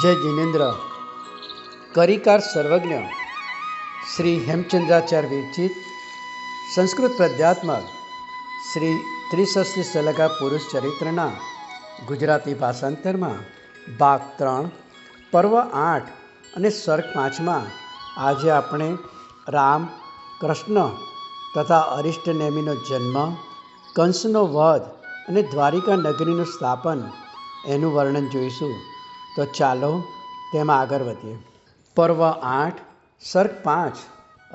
જય જિનેન્દ્ર. કરિકાર સર્વજ્ઞ શ્રી હેમચંદ્રાચાર્ય વિરચિત સંસ્કૃત પદ્યાત્મક શ્રી ત્રિશસ્ત્રી સલગા પુરુષ ચરિત્રના ગુજરાતી ભાષાંતરમાં ભાગ 3 પર્વ 8 અને સર્ગ 5માં આજે આપણે રામ, કૃષ્ણ તથા અરિષ્ટનેમિનો જન્મ, કંસનો વધ અને દ્વારિકા નગરીનું સ્થાપન એનું વર્ણન જોઈશું. તો ચાલો તેમાં આગળ વધીએ. પર્વ 8 સર્ગ 5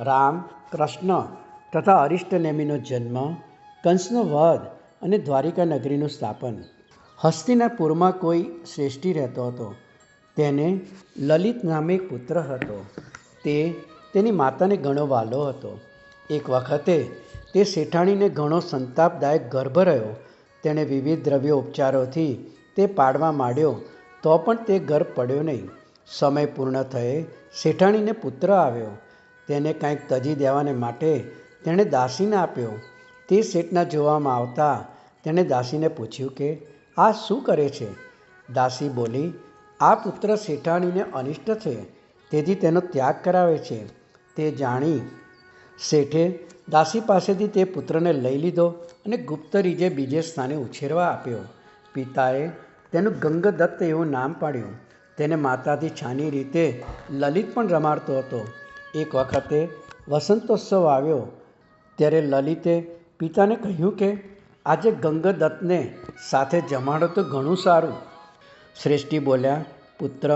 રામ, કૃષ્ણ તથા અરિષ્ટનેમિનો જન્મ, કંસનો વધ અને દ્વારિકા નગરીનું સ્થાપન. હસ્તિનાપુરમાં કોઈ શ્રેષ્ઠી રહેતો હતો. તેને લલિત નામે એક પુત્ર હતો. તે તેની માતાને ઘણો વહાલો હતો. એક વખતે તે શેઠાણીને ઘણો સંતાપદાયક ગર્ભ રહ્યો. તેણે વિવિધ દ્રવ્યો ઉપચારોથી તે પાડવા માંડ્યો, તો પણ તે ગર્ભ પડ્યો નહીં. સમય પૂર્ણ થયે શેઠાણીને પુત્ર આવ્યો. તેને કાંઈક તજી દેવાને માટે તેણે દાસીને આપ્યો. તે શેઠના જોવામાં આવતા તેણે દાસીને પૂછ્યું કે આ શું કરે છે? દાસી બોલી, આ પુત્ર શેઠાણીને અનિષ્ટ છે, તેથી તેનો ત્યાગ કરાવે છે. તે જાણી શેઠે દાસી પાસેથી તે પુત્રને લઈ લીધો અને ગુપ્ત રીજે બીજે સ્થાને ઉછેરવા આપ્યો. પિતાએ તેનું ગંગદત્ત એવું નામ પાડ્યું. તેને માતાથી છાની રીતે લલિત પણ રમાડતો હતો. એક વખતે વસંતોત્સવ આવ્યો ત્યારે લલિતે પિતાને કહ્યું કે આજે ગંગદત્તને સાથે જમાડો તો ઘણું સારું. શ્રેષ્ઠી બોલ્યા, પુત્ર,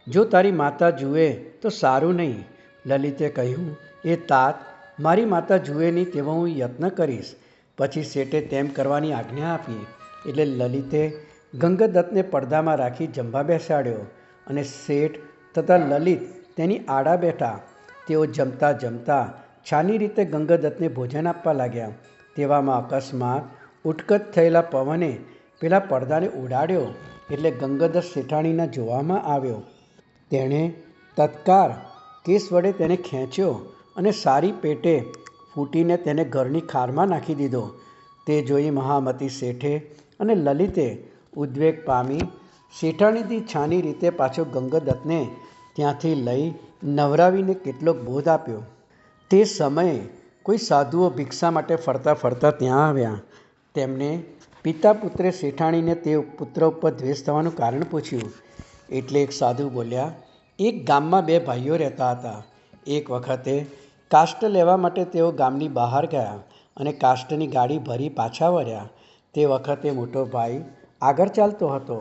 જો તારી માતા જુએ તો સારું નહીં. લલિતે કહ્યું, એ તાત, મારી માતા જુએ નહીં તેવો હું યત્ન કરીશ. પછી શેઠે તેમ કરવાની આજ્ઞા આપી. એટલે લલિતે ગંગદત્તને પડદામાં રાખી જમવા બેસાડ્યો અને શેઠ તથા લલિત તેની આડા બેઠા. તેઓ જમતા જમતા છાની રીતે ગંગદત્તને ભોજન આપવા લાગ્યા. તેવામાં અકસ્માત ઉટકત થયેલા પવને પેલા પડદાને ઉડાડ્યો. એટલે ગંગદત્ત શેઠાણીના જોવામાં આવ્યો. તેણે તત્કાર કેસ વડે તેને ખેંચ્યો અને સારી પેટે ફૂટીને તેને ઘરની ખારમાં નાખી દીધો. તે જોઈ મહામતી શેઠે અને લલિતે ઉદ્વેગ પામી શેઠાણીથી છાની રીતે પાછો ગંગદત્તને ત્યાંથી લઈ નવરાવીને કેટલોક બોધ આપ્યો. તે સમયે કોઈ સાધુઓ ભિક્ષા માટે ફરતા ફરતા ત્યાં આવ્યા. તેમને પિતા પુત્રે શેઠાણીને તે પુત્ર ઉપર દ્વેષ થવાનું કારણ પૂછ્યું. એટલે એક સાધુ બોલ્યા, એક ગામમાં બે ભાઈઓ રહેતા હતા. એક વખતે કાષ્ટ લેવા માટે તેઓ ગામની બહાર ગયા અને કાષ્ટની ગાડી ભરી પાછા વળ્યા. તે વખતે મોટો ભાઈ આગળ ચાલતો હતો.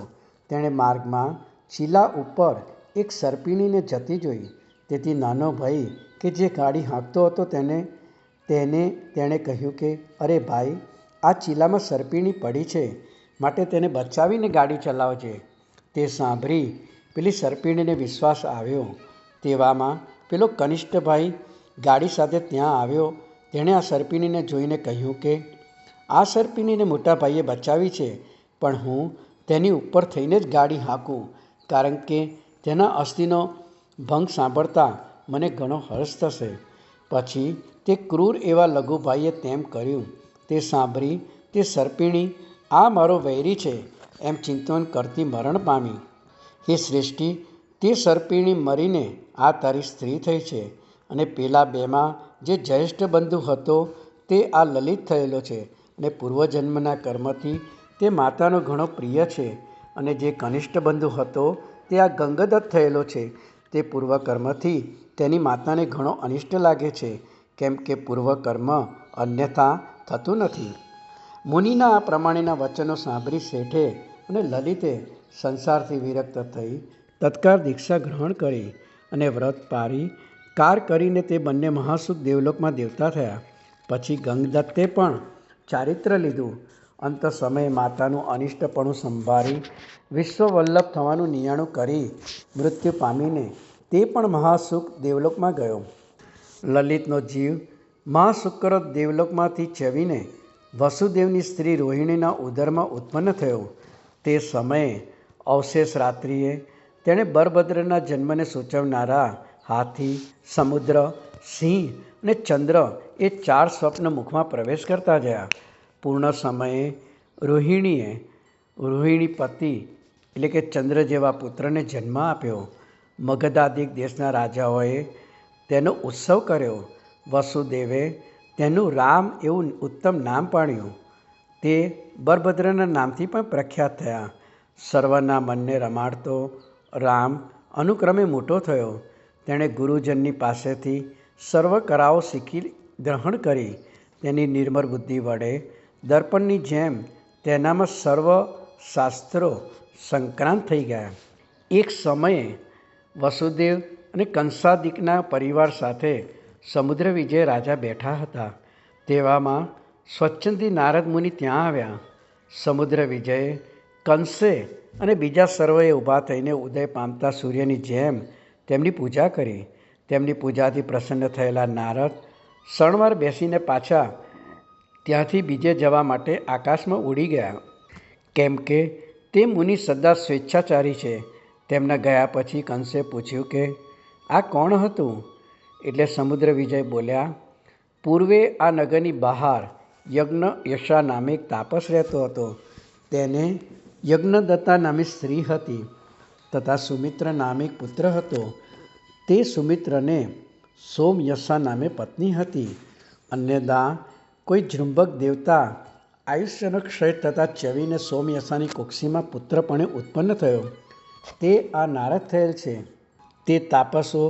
તેણે માર્ગમાં ચીલા ઉપર એક સર્પિણીને જતી જોઈ. તેથી નાનો ભાઈ કે જે ગાડી હાંકતો હતો તેણે કહ્યું કે અરે ભાઈ, આ ચીલામાં સર્પિણી પડી છે, માટે તેને બચાવીને ગાડી ચલાવજે. તે સાંભળી પેલી સર્પિણીને વિશ્વાસ આવ્યો. તેવામાં પેલો કનિષ્ઠ ભાઈ ગાડી સાથે ત્યાં આવ્યો. તેણે આ સર્પિણીને જોઈને કહ્યું કે આ સર્પિણીને મોટા ભાઈએ બચાવી છે, પણ હું તેની ઉપર થઈને જ ગાડી હાંકું, કારણ કે તેના અસ્થિનો ભંગ સાંભળતા મને ઘણો હર્ષ થશે. પછી તે ક્રૂર એવા લઘુભાઈએ તેમ કર્યું. તે સાંભળી તે સર્પિણી આ મારો વૈરી છે એમ ચિંતન કરતી મરણ પામી. હે શ્રેષ્ઠી, તે સર્પિણી મરીને આ તારી સ્ત્રી થઈ છે, અને પેલા બેમાં જે જ્યેષ્ઠ બંધુ હતો તે આ લલિત થયેલો છે, અને પૂર્વજન્મના કર્મથી તે માતાનો ઘણો પ્રિય છે. અને જે કનિષ્ઠ બંધુ હતો તે આ ગંગદત્ત થયેલો છે, તે પૂર્વકર્મથી તેની માતાને ઘણો અનિષ્ટ લાગે છે, કેમ કે પૂર્વકર્મ અન્યથા થતું નથી. મુનિના આ પ્રમાણેના વચનો સાંભળી શેઠે અને લલિતે સંસારથી વિરક્ત થઈ તત્કાળ દીક્ષા ગ્રહણ કરી અને વ્રત પારી કાર કરીને તે બંને મહાસુખ દેવલોકમાં દેવતા થયા. પછી ગંગદત્તે પણ ચારિત્ર લીધું. અંત સમયે માતાનું અનિષ્ટપણું સંભાળી વિશ્વવલ્લભ થવાનું નિયાણું કરી મૃત્યુ પામીને તે પણ મહાસુખ દેવલોકમાં ગયો. લલિતનો જીવ મહાસુકર દેવલોકમાંથી ચવીને વસુદેવની સ્ત્રી રોહિણીના ઉદરમાં ઉત્પન્ન થયો. તે સમયે અવશેષ રાત્રિએ તેણે બરભદ્રના જન્મને સૂચવનારા હાથી, સમુદ્ર, સિંહ અને ચંદ્ર એ 4 સ્વપ્ન મુખમાં પ્રવેશ કરતા ગયા. પૂર્ણ સમયે રોહિણી પતિ એટલે કે ચંદ્ર જેવા પુત્રને જન્મ આપ્યો. મગધાદિક દેશના રાજાઓએ તેનો ઉત્સવ કર્યો. વસુદેવે તેનું રામ એવું ઉત્તમ નામ પાડ્યું. તે બળભદ્રના નામથી પણ પ્રખ્યાત થયા. સર્વના મનને રમાડતો રામ અનુક્રમે મોટો થયો. તેણે ગુરુજનની પાસેથી સર્વ કળાઓ શીખી ગ્રહણ કરી. તેની નિર્મળ બુદ્ધિ વડે દર્પણની જેમ તેનામાં સર્વ શાસ્ત્રો સંક્રાંત થઈ ગયા. એક સમયે વસુદેવ અને કંસાદિકના પરિવાર સાથે સમુદ્ર વિજય રાજા બેઠા હતા. તેવામાં સ્વચ્છંદી નારદ મુનિ ત્યાં આવ્યા. સમુદ્ર વિજયે કંસે અને બીજા સર્વએ ઊભા થઈને ઉદય પામતા સૂર્યની જેમ તેમની પૂજા કરી. તેમની પૂજાથી પ્રસન્ન થયેલા નારદ ક્ષણવાર બેસીને પાછા ત્યાંથી બીજે જવા માટે આકાશમાં ઉડી ગયા. કેમ કે તે મુનિ સદા સ્વેચ્છાચારી છે. તેમના ગયા પછી કંસે પૂછ્યું કે આ કોણ હતું? એટલે સમુદ્ર વિજય બોલ્યા, પૂર્વે આ નગરની બહાર યજ્ઞ યશા નામે એક તાપસ રહેતો હતો. તેને યજ્ઞદત્તા નામે સ્ત્રી હતી તથા સુમિત્ર નામે એક પુત્ર હતો. તે સુમિત્રને સોમયશા નામે પત્ની હતી. અન્યદા કોઈ જૃંભક દેવતા આયુષ્યનો ક્ષય થતાં ચવીને સોમયશાની કુક્ષીમાં પુત્રપણે ઉત્પન્ન થયો. તે આ નારદ થયેલ છે. તે તાપસો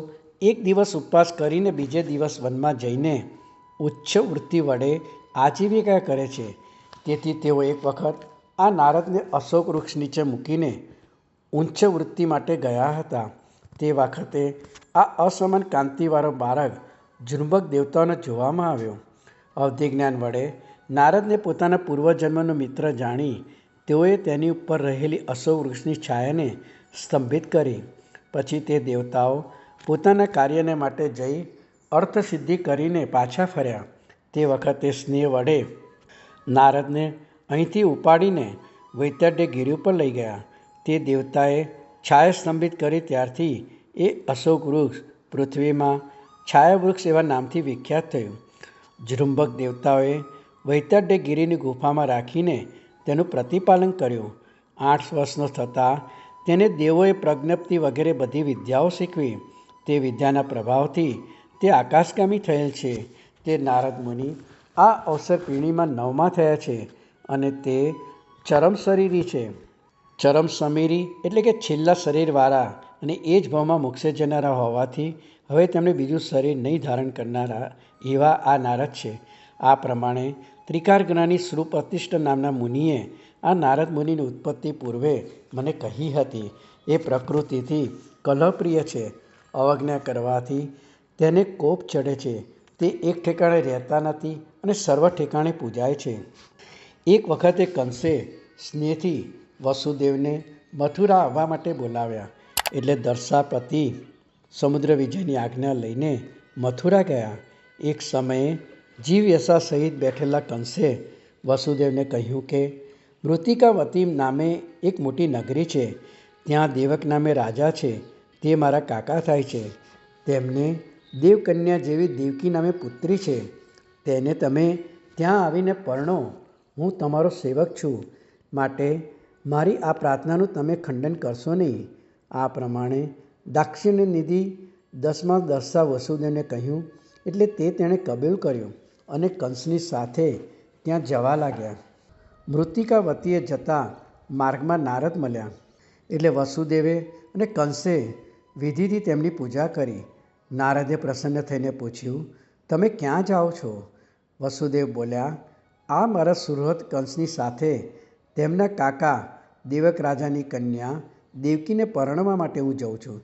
એક દિવસ ઉપવાસ કરીને બીજે દિવસ વનમાં જઈને ઉચ્ચ વૃત્તિ વડે આજીવિકા કરે છે. તેથી તેઓ એક વખત આ નારદને અશોક વૃક્ષ નીચે મૂકીને ઉચ્ચ વૃત્તિ માટે ગયા હતા. તે વખતે આ અસમાન કાંતિવાળો બાળક જૃંભક દેવતાઓને જોવામાં આવ્યો. અવધિજ્ઞાન વડે નારદને પોતાના પૂર્વજન્મનો મિત્ર જાણી તેઓએ તેની ઉપર રહેલી અશોક વૃક્ષની છાયાને સ્તંભિત કરી. પછી તે દેવતાઓ પોતાના કાર્યને માટે જઈ અર્થસિદ્ધિ કરીને પાછા ફર્યા. તે વખતે સ્નેહ વડે નારદને અહીંથી ઉપાડીને વૈતરણ્ય ગિરી ઉપર લઈ ગયા. તે દેવતાએ છાયા સ્તંભિત કરી ત્યારથી એ અશોક વૃક્ષ પૃથ્વીમાં છાયાવૃક્ષ એવા નામથી વિખ્યાત થયું. જૃંભક દેવતાઓએ વૈતરણ્ય ગિરીની ગુફામાં રાખીને તેનું પ્રતિપાલન કર્યું. 8 વર્ષનો થતાં તેને દેવોએ પ્રજ્ઞપ્તિ વગેરે બધી વિદ્યાઓ શીખવી. તે વિદ્યાના પ્રભાવથી તે આકાશગામી થયેલ છે. તે નારદ મુનિ આ અવસર પેઢીમાં 9મા થયા છે અને તે ચરમ શરીરી છે. ચરમ સમીરી એટલે કે છેલ્લા શરીરવાળા અને એ જ ભાવમાં મોક્ષે જનારા હોવાથી હવે તેમણે બીજું શરીર નહીં ધારણ કરનારા એવા આ નારદ છે. આ પ્રમાણે ત્રિકાળજ્ઞાની શ્રુપ્રતિષ્ઠ નામના મુનિએ આ નારદ મુનિની ઉત્પત્તિ પૂર્વે મને કહી હતી. એ પ્રકૃતિથી કલહપ્રિય છે. અવજ્ઞા કરવાથી તેને કોપ ચડે છે. તે એક ઠેકાણે રહેતા નથી અને સર્વ ઠેકાણે પૂજાય છે. એક વખતે કંસે સ્નેહથી વસુદેવને મથુરા આવવા માટે બોલાવ્યા. એટલે દર્શાપતિ સમુદ્ર વિજયની આજ્ઞા લઈને મથુરા ગયા. એક સમયે જીવયશા સહિત બેઠેલા કંસે વસુદેવને કહ્યું કે મૃતિકાવતી નામે એક મોટી નગરી છે. ત્યાં દેવક નામે રાજા છે. તે મારા કાકા થાય છે. તેમને દેવકન્યા જેવી દેવકી નામે પુત્રી છે. તેને તમે ત્યાં આવીને પરણો. હું તમારો સેવક છું. માટે મારી આ પ્રાર્થનાનું તમે ખંડન કરશો નહીં. આ પ્રમાણે દાક્ષિણ્ય નિધિ 10મા દર્શા વસુદેવને કહ્યું. એટલે તે તેણે કબૂલ કર્યું અને કંસની સાથે ત્યાં જવા લાગ્યા. મૃતિકાવતીએ જતાં માર્ગમાં નારદ મળ્યા. એટલે વસુદેવે અને કંસે વિધિથી તેમની પૂજા કરી. નારદે પ્રસન્ન થઈને પૂછ્યું, તમે ક્યાં જાઓ છો? વસુદેવ બોલ્યા, આ મારા સુહૃદ કંસની સાથે તેમના કાકા દેવક રાજાની કન્યા દેવકીને પરણવા માટે હું જઉં છું.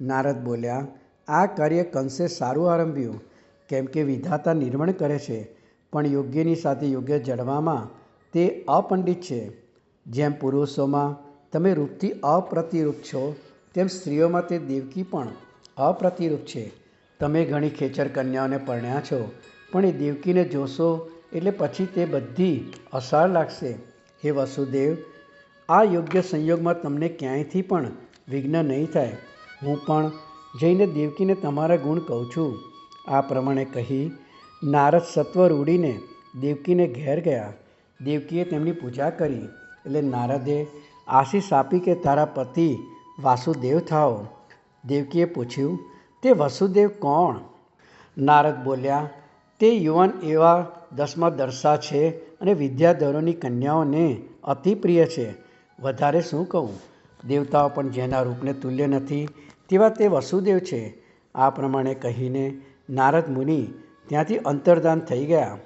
નારદ બોલ્યા, આ કાર્ય કંસે સારું આરંભ્યું. કેમ કે વિધાતા નિર્મળ કરે છે, પણ યોગ્યની સાથે યોગ્ય જડવામાં તે અપંડિત છે. જેમ પુરુષોમાં તમે રૂપથી અપ્રતિરૂપ છો, તેમ સ્ત્રીઓમાં તે દેવકી પણ અપ્રતિરૂપ છે. તમે ઘણી ખેચર કન્યાઓને પરણ્યા છો, પણ એ દેવકીને જોશો એટલે પછી તે બધી અસાર લાગશે. હે વસુદેવ, આ યોગ્ય સંયોગમાં તમને ક્યાંયથી પણ વિઘ્ન નહીં થાય. હું પણ જઈને દેવકીને તમારા ગુણ કહું છું. આ પ્રમાણે કહી નારદ સત્વર ઉડીને દેવકીને ઘેર ગયા. દેવકીએ તેમની પૂજા કરી. એટલે નારદે આશીષ આપી કે તારા પતિ વાસુદેવ થાઓ. દેવકીએ પૂછ્યું, તે વસુદેવ કોણ? નારદ બોલ્યા, તે યુવાન એવા દસમદર્શા છે અને વિદ્યાધરોની કન્યાઓને અતિ પ્રિય છે. વધારે શું કહું? દેવતાઓ પણ જેના રૂપને તુલ્ય નથી તેવા તે વસુદેવ છે. આ પ્રમાણે કહીને નારદ મુનિ ત્યાંથી અંતર્ધાન થઈ ગયા.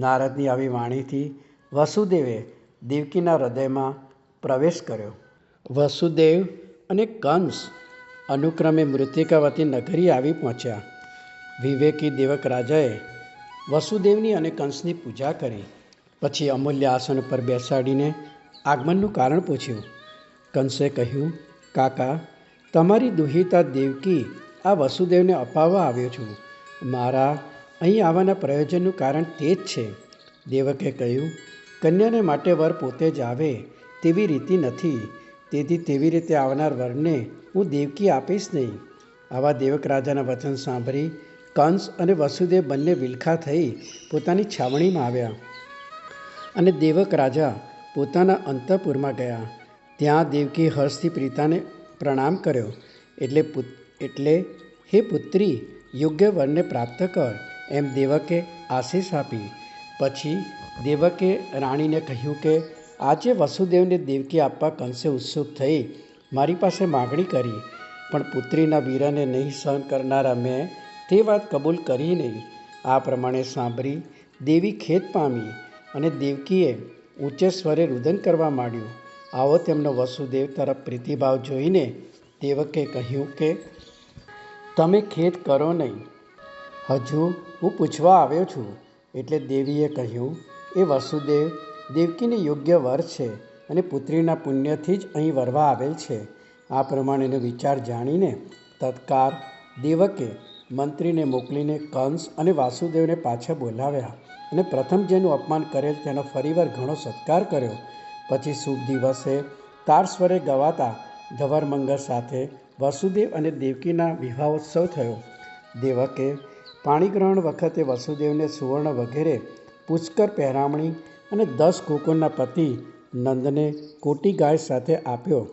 નારદની આવી વાણીથી વસુદેવે દેવકીના હૃદયમાં પ્રવેશ કર્યો. વસુદેવ અને કંસ અનુક્રમે મૃત્તિકાવતી નગરી આવી પહોંચ્યા. વિવેકી દેવક રાજાએ વસુદેવની અને કંસની પૂજા કરી. પછી અમૂલ્ય આસન પર બેસાડીને આગમનનું કારણ પૂછ્યું. કંસે કહ્યું, કાકા, તમારી દુહિતા દેવકી આ વસુદેવને અપાવવા આવ્યો છું. મારા અહીં આવવાના પ્રયોજનનું કારણ તે જ છે. દેવકે કહ્યું, કન્યાને માટે વર પોતે જ આવે તેવી રીતિ નથી. તેથી તેવી રીતે આવનાર વરને હું દેવકી આપીશ નહીં. આવા દેવક રાજાના વચન સાંભળી કંસ અને વસુદેવ બંને વિલખા થઈ પોતાની છાવણીમાં આવ્યા અને દેવક રાજા પોતાના અંતઃપુરમાં ગયા. ત્યાં દેવકી હર્ષથી પ્રીતાને પ્રણામ કર્યો. એટલે હે પુત્રી, યોગ્ય વરને પ્રાપ્ત કર એમ દેવકે આશીષ આપી. પછી દેવકે રાણીને કહ્યું કે આજે વસુદેવને દેવકી આપવા કંસે ઉત્સુક થઈ મારી પાસે માગણી કરી, પણ પુત્રીના વીરને નહીં સહન કરનારા મેં તે વાત કબૂલ કરી નહીં. આ પ્રમાણે સાંભળી દેવી ખેદ પામી અને દેવકીએ ઊંચે સ્વરે રુદન કરવા માંડ્યું. આવો તેમનો વસુદેવ તરફ પ્રીતિભાવ જોઈને દેવકે કહ્યું કે તમે ખેદ કરો નહીં, હજુ હું પૂછવા આવ્યો છું. એટલે દેવીએ કહ્યું, એ વસુદેવ દેવકીને યોગ્ય વર છે અને પુત્રીના પુણ્યથી જ અહીં વરવા આવેલ છે. આ પ્રમાણેનો વિચાર જાણીને તત્કાળ દેવકે મંત્રીને મોકલીને કંસ અને વાસુદેવને પાછા બોલાવ્યા અને પ્રથમ જેનું અપમાન કરેલ તેનો ફરીવાર ઘણો સત્કાર કર્યો. પછી શુભ દિવસે તારસ્વરે ગવાતા ધવરમંગળ સાથે વસુદેવ અને દેવકીના વિવાહોત્સવ થયો. દેવકે પાણીગ્રહણ વખતે વસુદેવને સુવર્ણ વગેરે પુષ્કર પહેરામણી અને 10 કુકુરના પતિ નંદને કોટી ગાય સાથે આપ્યો.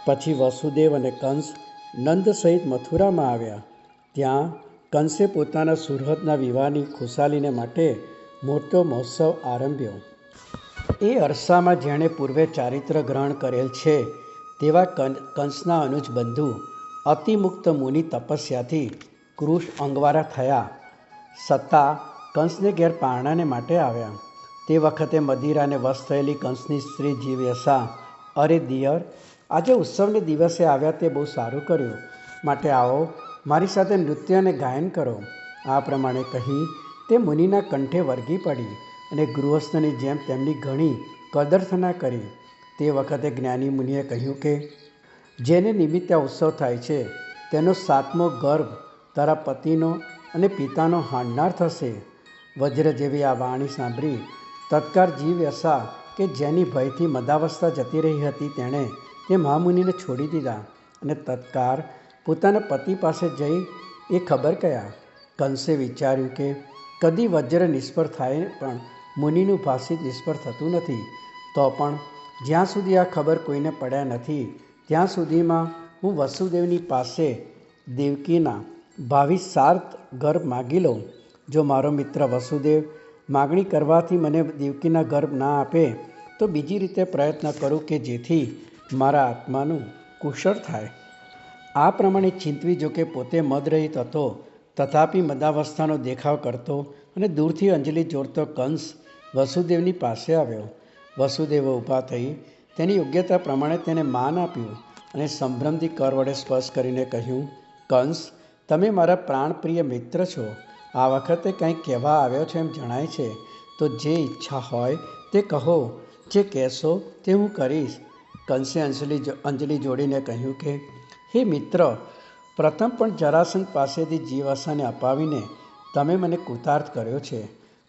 પછી વસુદેવ અને કંસ નંદ સહિત મથુરામાં આવ્યા. ત્યાં કંસે પોતાના સુહૃદના વિવાહની ખુશાલીને માટે મોટો મહોત્સવ આરંભ્યો. એ અરસામાં જેણે પૂર્વે ચારિત્ર ગ્રહણ કરેલ છે તેવા કંસના અનુજ બંધુ અતિમુક્ત મુનિ તપસ્યાથી કૃશ અંગવારા થયા. સત્તા કંસને ઘેર પારણાને માટે આવ્યા. તે વખતે મદિરાને વશ થયેલી કંસની સ્ત્રી જીવ્યસા, અરે દિયર, આજે ઉત્સવને દિવસે આવ્યા તે બહુ સારું કર્યું. માટે આવો, મારી સાથે નૃત્ય અને ગાયન કરો. આ પ્રમાણે કહી તે મુનિના કંઠે વળગી પડી અને ગૃહસ્થની જેમ તેમની ઘણી કદર્થના કરી. તે વખતે જ્ઞાની મુનિએ કહ્યું કે જેને નિમિત્તે ઉત્સવ થાય છે તેનો 7મો ગર્ભ તારા પતિનો અને પિતાનો હાંડનાર થશે. વજ્ર જેવી આ વાણી સાંભળી તત્કાળ જીવ્યસા કે જેની ભયથી મદાવસ્થા જતી રહી હતી તેણે તે મહામુનિને છોડી દીધા અને તત્કાળ પોતાના પતિ પાસે જઈ એ ખબર કહ્યા. કંસે વિચાર્યું કે કદી વજ્ર નિષ્ફળ થાય પણ મુનિનું ભાષિત નિષ્ફળ થતું નથી. તો પણ જ્યાં સુધી આ ખબર કોઈને પડ્યા નથી ત્યાં સુધીમાં હું વસુદેવની પાસે દેવકીના ભાવિ 7 ગર્ભ માગી લઉં. જો મારો મિત્ર વસુદેવ માગણી કરવાથી મને દેવકીના ગર્ભ ના આપે તો બીજી રીતે પ્રયત્ન કરું કે જેથી મારા આત્માનું કુશળ થાય. આ પ્રમાણે ચિંતવી જોકે પોતે મદરહિત હતો તથાપિ મદાવસ્થાનો દેખાવ કરતો અને દૂરથી અંજલિ જોડતો કંસ વસુદેવની પાસે આવ્યો. વસુદેવ ઊભા થઈ તેની યોગ્યતા પ્રમાણે તેને માન આપ્યું અને સંભ્રમથી કર વડે સ્પર્શ કરીને કહ્યું, કંસ, તમે મારા પ્રાણપ્રિય મિત્ર છો. આ વખતે કંઈક કહેવા આવ્યો છો એમ જણાય છે. તો જે ઈચ્છા હોય તે કહો, જે કહેશો તે હું કરીશ. કંસે અંજલિ જોડીને કહ્યું કે હે મિત્ર, પ્રથમ પણ જરાસંઘ પાસેથી જીવસાને અપાવીને તમે મને કૃતાર્થ કર્યો છે.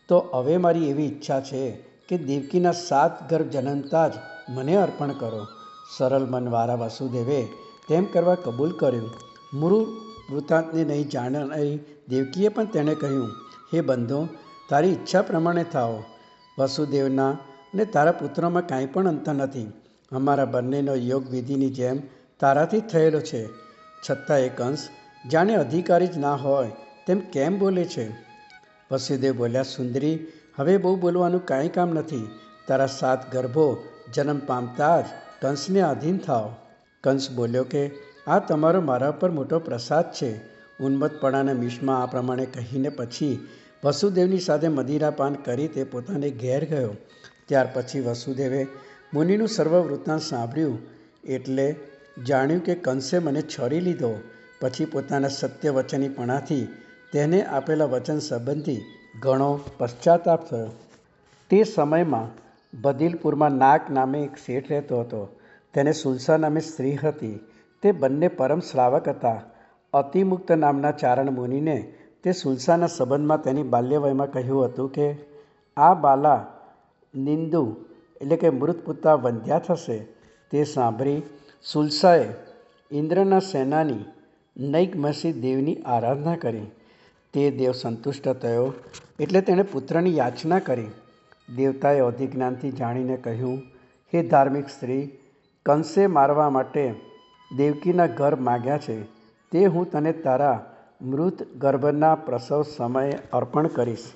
તો હવે મારી એવી ઈચ્છા છે કે દેવકીના 7 ગર્ભ જન્મતા જ મને અર્પણ કરો. સરળ મનવાળા વસુદેવે તેમ કરવા કબૂલ કર્યું. મૂળ વૃત્તાંતને નહીં જાણનારી દેવકીએ પણ તેણે કહ્યું, હે બંધો, તારી ઈચ્છા પ્રમાણે થાઓ. વસુદેવના અને તારા પુત્રોમાં કાંઈ પણ અંતર નથી. અમારા બંનેનો યોગ વિધિની જેમ તારાથી જ થયેલો છે. છતાં એ કંસ જાણે અધિકારી જ ના હોય તેમ કેમ બોલે છે? વસુદેવ બોલ્યા, સુંદરી, હવે બહુ બોલવાનું કાંઈ કામ નથી. તારા 7 ગર્ભો જન્મ પામતા જ કંસને આધીન થાવ. કંસ બોલ્યો કે આ તમારો મારા પર મોટો પ્રસાદ છે. ઉન્મત્તપણાના મિશમાં આ પ્રમાણે કહીને પછી વસુદેવની સાથે મદિરાપાન કરી તે પોતાને ઘેર ગયો. ત્યાર પછી વસુદેવે મુનિનું સર્વ વૃત્તાંત સાંભળ્યું એટલે જાણ્યું કે કંસે મને છરી લીધો. પછી પોતાના સત્યવચનીપણાથી તેને આપેલા વચન સંબંધી ઘણો પશ્ચાતાપ થયો. તે સમયમાં બદિલપુરમાં નાગ નામે એક શેઠ રહેતો હતો. તેને સુલસા નામે સ્ત્રી હતી. તે બંને પરમ શ્રાવક હતા. અતિમુક્ત નામના ચારણ મુનિને તે સુલસાના સંબંધમાં તેની બાલ્યવયમાં કહ્યું હતું કે આ બાલા નિંદુ એટલે કે મૃતપુત્તા વંધ્યા થશે. તે સાંભળી સુલસાએ ઇન્દ્રના સેનાની નૈગમસી દેવની આરાધના કરી. તે દેવ સંતુષ્ટ થયો એટલે તેણે પુત્રની યાચના કરી. દેવતાએ અધિજ્ઞાનથી જાણીને કહ્યું, હે ધાર્મિક સ્ત્રી, કંસે મારવા માટે દેવકીના ગર્ભ માગ્યા છે. તે હું તને તારા મૃત ગર્ભના પ્રસવ સમયે અર્પણ કરીશ.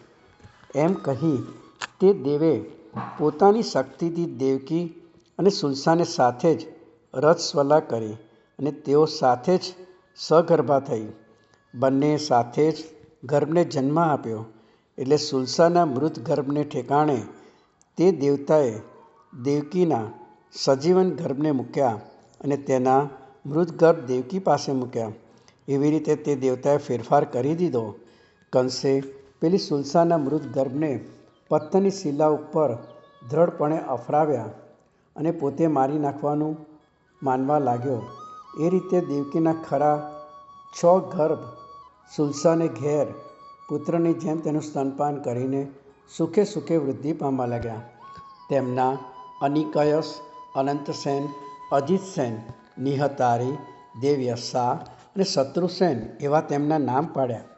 એમ કહી તે દેવે પોતાની શક્તિથી દેવકી અને સુલસાને સાથે જ રથસ્વલા કરી અને તેઓ સાથે જ સગર્ભા થઈ. બંને સાથે જ ગર્ભને જન્મ આપ્યો. એટલે સુલસાના મૃત ગર્ભને ઠેકાણે તે દેવતાએ દેવકીના સજીવન ગર્ભને મૂક્યા અને તેના મૃત ગર્ભ દેવકી પાસે મૂક્યા. એવી રીતે તે દેવતાએ ફેરફાર કરી દીધો. કંસે પેલી સુલસાના મૃત ગર્ભને પત્થરની શિલા ઉપર દ્રઢપણે અફરાવ્યા અને પોતે મારી નાખવાનું માનવા લાગ્યો. એ રીતે દેવકીના ખરા 6 ગર્ભ સુલસાને ઘેર પુત્રની જેમ તેનું સ્તનપાન કરીને સુખે સુખે વૃદ્ધિ પામવા લાગ્યા. તેમના અનિકયસ, અનંતસેન, અજિતસેન, નિહતારી, દેવયસા અને શત્રુસેન એવા તેમના નામ પાડ્યા.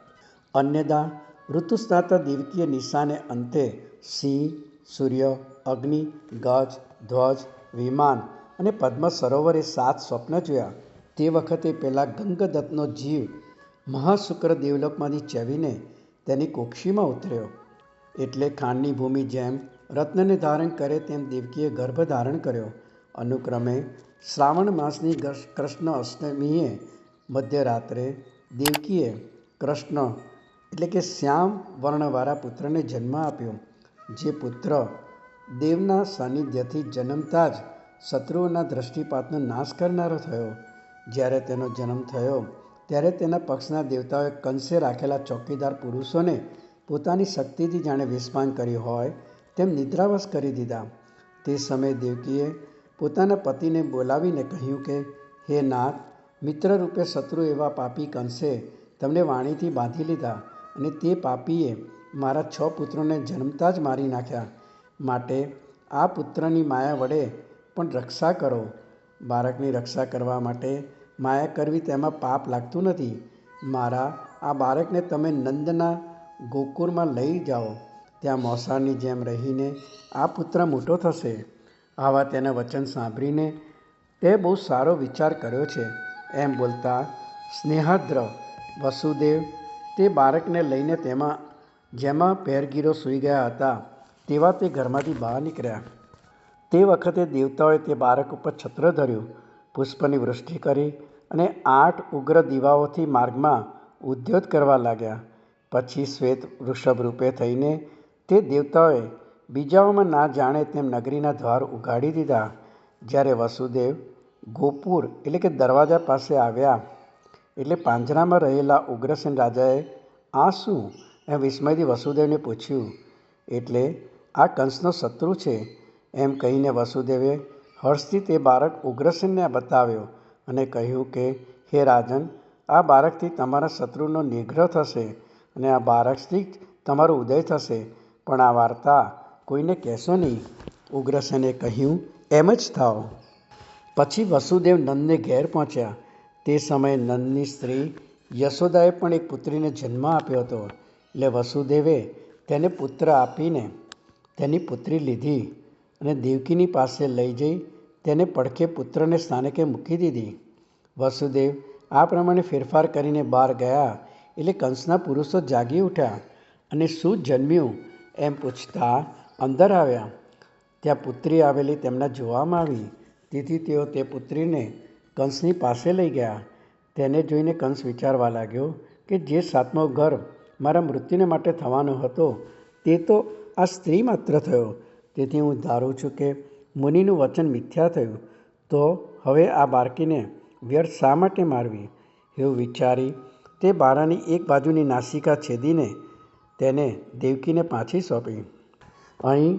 અન્યદા ઋતુસ્નાતા દેવકીએ નિશાને અંતે સિંહ, સૂર્ય, અગ્નિ, ગજ, ધ્વજ, વિમાન અને પદ્મ સરોવરે 7 સ્વપ્ન જોયા. તે વખતે પેલા ગંગદત્તનો જીવ મહાશુક્ર દેવલોકમાંથી ચવીને તેની કુક્ષીમાં ઉતર્યો. એટલે ખાંડની ભૂમિ જેમ રત્નને ધારણ કરે તેમ દેવકીએ ગર્ભ ધારણ કર્યો. અનુક્રમે શ્રાવણ માસની કૃષ્ણ અષ્ટમીએ મધ્યરાત્રે દેવકીએ કૃષ્ણ એટલે કે શ્યામ વર્ણવાળા પુત્રને જન્મ આપ્યો. જે પુત્ર દેવના સાનિધ્યથી જન્મતા જ શત્રુઓના દૃષ્ટિપાતનો નાશ કરનારો થયો. જ્યારે તેનો જન્મ થયો ત્યારે તેના પક્ષના દેવતાઓએ કંસે રાખેલા ચોકીદાર પુરુષોને પોતાની શક્તિથી જાણે વેશપાન કર્યું હોય તેમ નિદ્રાવશ કરી દીધા. તે સમયે દેવકીએ પોતાના પતિને બોલાવીને કહ્યું કે હે નાથ, મિત્રરૂપે શત્રુ એવા પાપી કંસે તમને વાણીથી બાંધી લીધા અને તે પાપીએ મારા 6 પુત્રોને જન્મતા જ મારી નાખ્યા. માટે આ પુત્રની માયા વડે પણ રક્ષા કરો. બાળકની રક્ષા કરવા માટે માયા કરવી તેમાં પાપ લાગતું નથી. મારા આ બાળકને તમે નંદના ગોકુળમાં લઈ જાઓ. ત્યાં મોસાળની જેમ રહીને આ પુત્ર મોટો થશે. આવા તેના વચન સાંભળીને તે બહુ સારો વિચાર કર્યો છે. એમ બોલતા સ્નેહાદ્ર વસુદેવ તે બાળકને લઈને જેમાં પહેરગીરો સૂઈ ગયા હતા તેવા તે ઘરમાંથી બહાર નીકળ્યા. તે વખતે દેવતાઓએ તે બાળક ઉપર છત્ર ધર્યું, પુષ્પની વૃષ્ટિ કરી અને 8 ઉગ્ર દીવાઓથી માર્ગમાં ઉદ્યોત કરવા લાગ્યા. પછી શ્વેત વૃષભ રૂપે થઈને તે દેવતાઓએ બીજાઓમાં ના જાણે તેમ નગરીના દ્વાર ઉગાડી દીધા. જ્યારે વસુદેવ ગોપુર એટલે કે દરવાજા પાસે આવ્યા એટલે પાંજરામાં રહેલા ઉગ્રસેન રાજાએ આ શું એમ વિસ્મયથી વસુદેવને પૂછ્યું. એટલે આ કંસનો શત્રુ છે એમ કહીને વસુદેવે હર્ષથી તે બાળક ઉગ્રસેનને બતાવ્યો અને કહ્યું કે હે રાજન, આ બાળકથી તમારા શત્રુનો નિગ્રહ થશે અને આ બાળકથી જ તમારો ઉદય થશે. પણ આ વાર્તા કોઈને કહેશો નહીં. ઉગ્રસેને કહ્યું, એમ જ થાવ. પછી વસુદેવ નંદને ઘેર પહોંચ્યા. તે સમયે નંદની સ્ત્રી યશોદાએ પણ એક પુત્રીને જન્મ આપ્યો હતો. એટલે વસુદેવે તેને પુત્ર આપીને તેની પુત્રી લીધી અને દેવકીની પાસે લઈ જઈ તેને પડખે પુત્રને સ્થાનકે મૂકી દીધી. વસુદેવ આ પ્રમાણે ફેરફાર કરીને બહાર ગયા એટલે કંસના પુરુષો જાગી ઉઠ્યા અને શું જન્મ્યું એમ પૂછતા અંદર આવ્યા. ત્યાં પુત્રી આવેલી તેમના જોવામાં આવી. તેથી તેઓ તે પુત્રીને કંસની પાસે લઈ ગયા. તેને જોઈને કંસ વિચારવા લાગ્યો કે જે 7મો ગર્ભ મારા મૃત્યુને માટે થવાનો હતો તે તો આ સ્ત્રી માત્ર થયો. તેથી હું ધારું છું કે મુનિનું વચન મિથ્યા થયું. તો હવે આ બાળકીને વ્યર્થ શા માટે મારવી? એવું વિચારી તે બાળાની એક બાજુની નાસિકા છેદીને તેને દેવકીને પાછી સોંપી. અહીં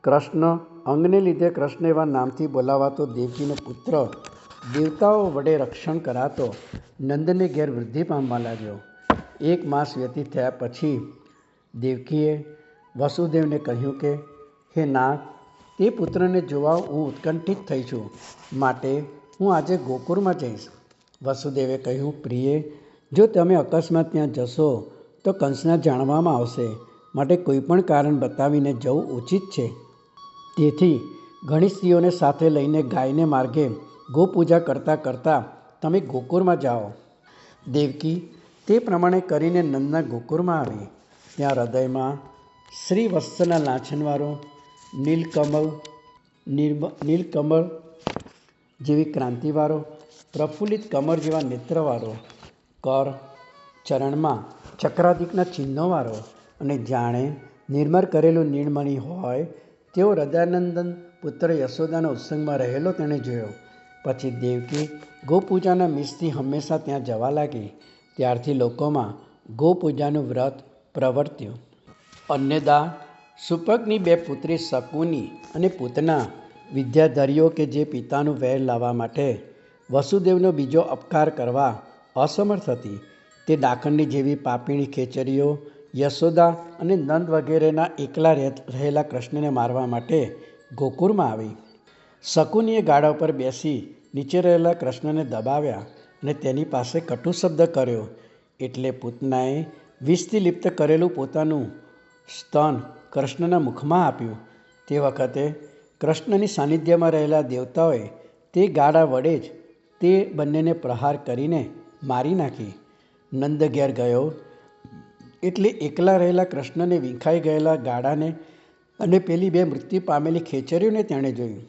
કૃષ્ણ અંગને લીધે કૃષ્ણ એવા નામથી બોલાવાતો દેવકીનો પુત્ર દેવતાઓ વડે રક્ષણ કરાતો નંદને ઘેર વૃદ્ધિ પામવા લાગ્યો. 1 માસ વ્યતીત થયા પછી દેવકીએ વસુદેવને કહ્યું કે હે નાથ, તે પુત્રને જોવા હું ઉત્કંઠિત થઈ છું, માટે હું આજે ગોકુળમાં જઈશ. વસુદેવે કહ્યું, પ્રિય, જો તમે અકસ્માત ત્યાં જશો તો કંસના જાણવામાં આવશે, માટે કોઈ પણ કારણ બતાવીને જવું ઉચિત છે. તેથી ઘણી સ્ત્રીઓને સાથે લઈને ગાયને માર્ગે ગોપૂજા કરતાં કરતાં તમે ગોકુળમાં જાઓ. દેવકી તે પ્રમાણે કરીને નંદના ગોકુળમાં આવી. ત્યાં હૃદયમાં શ્રી વત્સના લાંછનવાળો નીલકમળ જેવી ક્રાંતિવાળો, પ્રફુલ્લિત કમર જેવા નેત્રવાળો, કર ચરણમાં ચક્રાદિકના ચિહ્નોવાળો અને જાણે નિર્મળ કરેલું નીણમણી હોય તેવો હૃદયાનંદન પુત્ર યશોદાના ઉત્સંગમાં રહેલો તેણે જોયો. પછી દેવકી ગોપૂજાના મિસથી હંમેશા ત્યાં જવા લાગી. ત્યારથી લોકોમાં ગોપૂજાનું વ્રત પ્રવર્ત્યું. અન્યદા સુપકની 2 પુત્રી શકુની અને પૂતના વિદ્યાધરીઓ કે જે પિતાનું વેર લાવવા માટે વસુદેવનો બીજો અપકાર કરવા અસમર્થ હતી, તે ડાકણની જેવી પાપીણી ખેચરીઓ યશોદા અને નંદ વગેરેના એકલા રહેલા કૃષ્ણને મારવા માટે ગોકુળમાં આવી. શકુનીએ ગાડા ઉપર બેસી નીચે રહેલા કૃષ્ણને દબાવ્યા અને તેની પાસે કટુ શબ્દ કર્યો. એટલે પૂતનાએ વિષથી લિપ્ત કરેલું પોતાનું સ્તન કૃષ્ણના મુખમાં આપ્યું. તે વખતે કૃષ્ણની સાનિધ્યમાં રહેલા દેવતાઓએ તે ગાડા વડે જ તે બંનેને પ્રહાર કરીને મારી નાખી. નંદ ઘેર ગયો એટલે એકલા રહેલા કૃષ્ણને વિંખાઈ ગયેલા ગાડાને અને પેલી 2 મૃત્યુ પામેલી ખેચરીઓને તેણે જોયું.